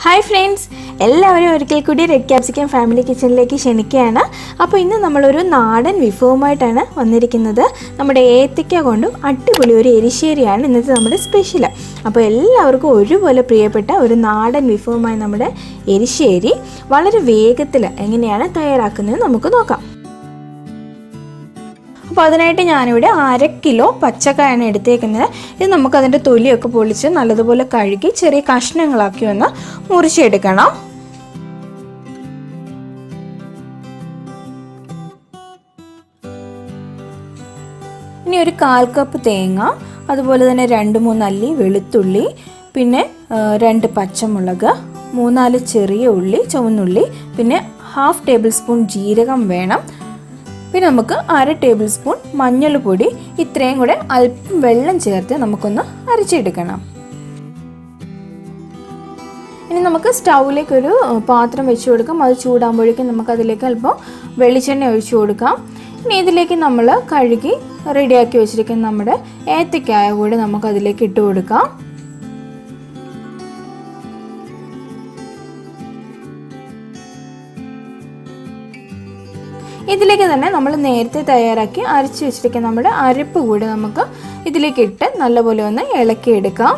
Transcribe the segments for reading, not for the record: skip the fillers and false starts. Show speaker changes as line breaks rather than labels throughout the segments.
Hi friends, എല്ലാവരും ഒരിക്കൽ കൂടി റെഡ് ക്യാപ്സിക്കം ഫാമിലി കിച്ചണിലേക്ക് ക്ഷണിക്കുകയാണ്. അപ്പോൾ ഇന്ന് നമ്മളൊരു നാടൻ വിഭവമായിട്ടാണ് വന്നിരിക്കുന്നത്. നമ്മുടെ ഏത്തയ്ക്ക കൊണ്ടും അടിപൊളി ഒരു എരിശ്ശേരിയാണ് ഇന്നത്തെ നമ്മുടെ സ്പെഷ്യൽ. അപ്പോൾ എല്ലാവർക്കും ഒരുപോലെ പ്രിയപ്പെട്ട ഒരു നാടൻ വിഭവമായ നമ്മുടെ എരിശ്ശേരി വളരെ വേഗത്തിൽ എങ്ങനെയാണ് തയ്യാറാക്കുന്നത് നമുക്ക് നോക്കാം. അപ്പോൾ അതിനായിട്ട് ഞാനിവിടെ 1/2 കിലോ പച്ചക്കായാണ് എടുത്തേക്കുന്നത്. ഇത് നമുക്കതിൻ്റെ തൊലിയൊക്കെ പൊളിച്ച് നല്ലതുപോലെ കഴുകി ചെറിയ കഷ്ണങ്ങളാക്കി ഒന്ന് മുറിച്ചെടുക്കണം. ഇനി ഒരു 1/4 കപ്പ് തേങ്ങ, അതുപോലെ തന്നെ 2-3 അല്ലി വെളുത്തുള്ളി, പിന്നെ 2 പച്ചമുളക്, 3-4 ചെറിയ ഉള്ളി ചുവന്നുള്ളി, പിന്നെ 1/2 ടേബിൾ സ്പൂൺ ജീരകം വേണം. പിന്നെ നമുക്ക് 1/2 ടേബിൾ സ്പൂൺ മഞ്ഞൾപ്പൊടി, ഇത്രയും കൂടെ അല്പം വെള്ളം ചേർത്ത് നമുക്കൊന്ന് അരച്ചെടുക്കണം. ഇനി നമുക്ക് സ്റ്റൗവിലേക്ക് ഒരു പാത്രം വെച്ച് കൊടുക്കാം. അത് ചൂടാകുമ്പോഴേക്കും നമുക്കതിലേക്ക് അല്പം വെളിച്ചെണ്ണ ഒഴിച്ചു കൊടുക്കാം. ഇനി ഇതിലേക്ക് നമ്മൾ കഴുകി റെഡിയാക്കി വെച്ചിരിക്കുന്ന നമ്മുടെ ഏത്തയ്ക്കായ കൂടി നമുക്കതിലേക്ക് ഇട്ട് കൊടുക്കാം. ഇതിലേക്ക് തന്നെ നമ്മൾ നേരത്തെ തയ്യാറാക്കി അരച്ച് വെച്ചിരിക്കുന്ന നമ്മുടെ അരപ്പ് കൂടി നമുക്ക് ഇതിലേക്ക് ഇട്ട് നല്ലപോലെ ഒന്ന് ഇളക്കിയെടുക്കാം.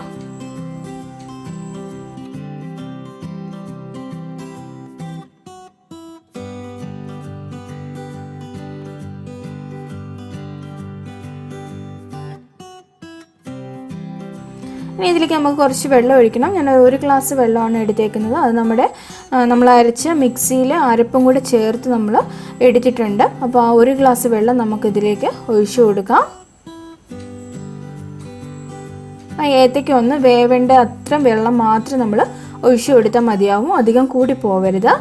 ഇനി ഇതിലേക്ക് നമുക്ക് കുറച്ച് വെള്ളം ഒഴിക്കണം. ഞാൻ 1 ഗ്ലാസ് വെള്ളമാണ് എടുത്തേക്കുന്നത്. അത് നമ്മൾ അരച്ച മിക്സിയിൽ അരപ്പും കൂടെ ചേർത്ത് നമ്മൾ എടുത്തിട്ടുണ്ട്. അപ്പോൾ ആ 1 ഗ്ലാസ് വെള്ളം നമുക്കിതിലേക്ക് ഒഴിച്ചു കൊടുക്കാം. ആ ഏത്തയ്ക്ക ഒന്ന് വേവേണ്ട അത്ര വെള്ളം മാത്രം നമ്മൾ ഒഴിച്ചു കൊടുത്താൽ മതിയാവും, അധികം കൂടി പോവരുത്.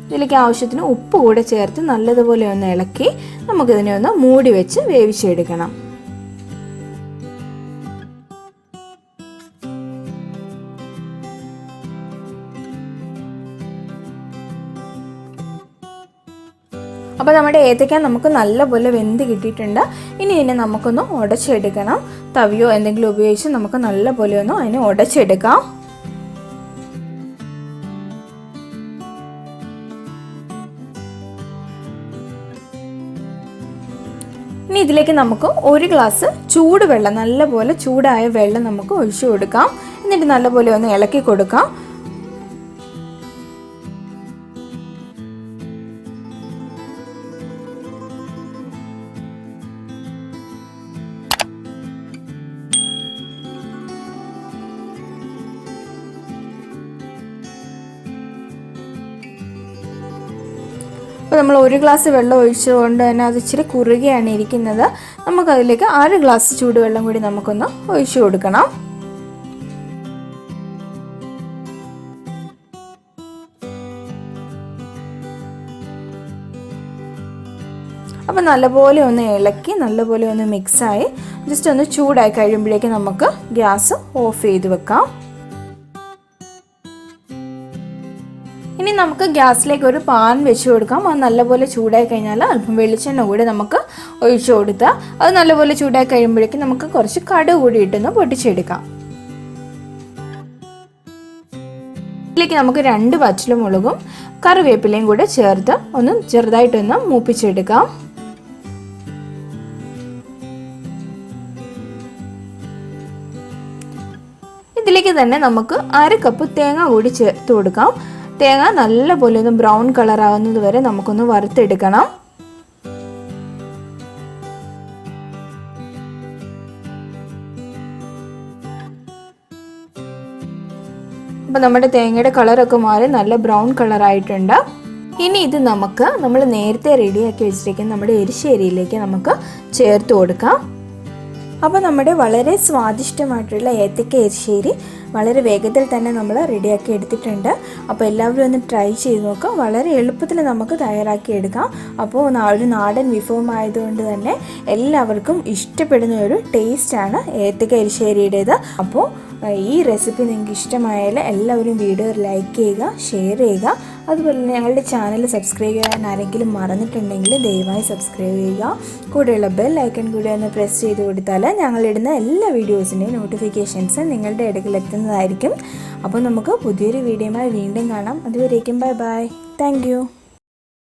ഇതിലേക്ക് ആവശ്യത്തിന് ഉപ്പ് കൂടെ ചേർത്ത് നല്ലതുപോലെ ഒന്ന് ഇളക്കി നമുക്കിതിനെ ഒന്ന് മൂടി വെച്ച് വേവിച്ചെടുക്കണം. അപ്പോൾ നമ്മുടെ ഏത്തയ്ക്ക നമുക്ക് നല്ലപോലെ വെന്ത് കിട്ടിയിട്ടുണ്ട്. ഇനി ഇതിനെ നമുക്കൊന്ന് ഉടച്ചെടുക്കണം. തവിയോ എന്തെങ്കിലും ഉപയോഗിച്ച് നമുക്ക് നല്ലപോലെ ഒന്ന് അതിനെ ഉടച്ചെടുക്കാം. ഇനി ഇതിലേക്ക് നമുക്ക് 1 ഗ്ലാസ് ചൂടുവെള്ളം, നല്ലപോലെ ചൂടായ വെള്ളം നമുക്ക് ഒഴിച്ചു കൊടുക്കാം. എന്നിട്ട് നല്ലപോലെ ഒന്ന് ഇളക്കി കൊടുക്കാം. അപ്പോൾ നമ്മൾ 1 ഗ്ലാസ് വെള്ളം ഒഴിച്ചുകൊണ്ട് തന്നെ അത് ഇച്ചിരി കുറുകയാണ് ഇരിക്കുന്നത്. നമുക്കതിലേക്ക് 1/2 ഗ്ലാസ് ചൂടുവെള്ളം കൂടി നമുക്കൊന്ന് ഒഴിച്ചു കൊടുക്കണം. അപ്പോൾ നല്ലപോലെ ഒന്ന് ഇളക്കി നല്ലപോലെ ഒന്ന് മിക്സായി ജസ്റ്റ് ഒന്ന് ചൂടായി കഴിയുമ്പോഴേക്കും നമുക്ക് ഗ്യാസ് ഓഫ് ചെയ്ത് വെക്കാം. ഇനി നമുക്ക് ഗ്യാസിലേക്ക് ഒരു പാൻ വെച്ച് കൊടുക്കാം. അത് നല്ലപോലെ ചൂടായി കഴിഞ്ഞാൽ അല്പം വെളിച്ചെണ്ണ കൂടി നമുക്ക് ഒഴിച്ചു കൊടുത്താൽ അത് നല്ലപോലെ ചൂടായി കഴിയുമ്പോഴേക്കും നമുക്ക് കുറച്ച് കടുക് കൂടി ഇട്ടൊന്ന് പൊട്ടിച്ചെടുക്കാം. ഇതിലേക്ക് നമുക്ക് 2 പച്ചമുളകും കറിവേപ്പിലയും കൂടെ ചേർത്ത് ഒന്ന് ചെറുതായിട്ടൊന്ന് മൂപ്പിച്ചെടുക്കാം. ഇതിലേക്ക് തന്നെ നമുക്ക് 1/2 കപ്പ് തേങ്ങ കൂടി ചേർത്ത് കൊടുക്കാം. തേങ്ങ നല്ലപോലെ ഒന്ന് ബ്രൗൺ കളർ ആവുന്നത് വരെ നമുക്കൊന്ന് വറുത്തെടുക്കണം. അപ്പോൾ നമ്മുടെ തേങ്ങയുടെ കളറൊക്കെ മാറി നല്ല ബ്രൗൺ കളറായിട്ടുണ്ട്. ഇനി ഇത് നമ്മൾ നേരത്തെ റെഡിയാക്കി വെച്ചിരിക്കുന്ന നമ്മുടെ എരിശ്ശേരിയിലേക്ക് നമുക്ക് ചേർത്ത് കൊടുക്കാം. അപ്പോൾ നമ്മുടെ വളരെ സ്വാദിഷ്ടമായിട്ടുള്ള ഏത്തയ്ക്ക എരിശ്ശേരി വളരെ വേഗത്തിൽ തന്നെ നമ്മൾ റെഡിയാക്കി എടുത്തിട്ടുണ്ട്. അപ്പോൾ എല്ലാവരും ഒന്ന് ട്രൈ ചെയ്ത് നോക്കാം. വളരെ എളുപ്പത്തിൽ നമുക്ക് തയ്യാറാക്കി എടുക്കാം. അപ്പോൾ ഒരു നാടൻ വിഭവമായതുകൊണ്ട് തന്നെ എല്ലാവർക്കും ഇഷ്ടപ്പെടുന്ന ഒരു ടേസ്റ്റാണ് ഏത്തയ്ക്ക എരിശ്ശേരിയുടേത്. അപ്പോൾ ഈ റെസിപ്പി നിങ്ങൾക്ക് ഇഷ്ടമായാൽ എല്ലാവരും വീഡിയോ ലൈക്ക് ചെയ്യുക, ഷെയർ ചെയ്യുക. അതുപോലെ തന്നെ ഞങ്ങളുടെ ചാനൽ സബ്സ്ക്രൈബ് ചെയ്യാൻ ആരെങ്കിലും മറന്നിട്ടുണ്ടെങ്കിൽ ദയവായി സബ്സ്ക്രൈബ് ചെയ്യുക. കൂടെയുള്ള ബെൽ ഐക്കൺ കൂടി ഒന്ന് പ്രസ് ചെയ്ത് കൊടുത്താൽ ഞങ്ങളിടുന്ന എല്ലാ വീഡിയോസിൻ്റെയും നോട്ടിഫിക്കേഷൻസ് നിങ്ങളുടെ ഇടയ്ക്കിൽ എത്തുന്നതായിരിക്കും. അപ്പോൾ നമുക്ക് പുതിയൊരു വീഡിയോയുമായി വീണ്ടും കാണാം. അതുവരേക്കും ബൈ ബൈ. Thank you.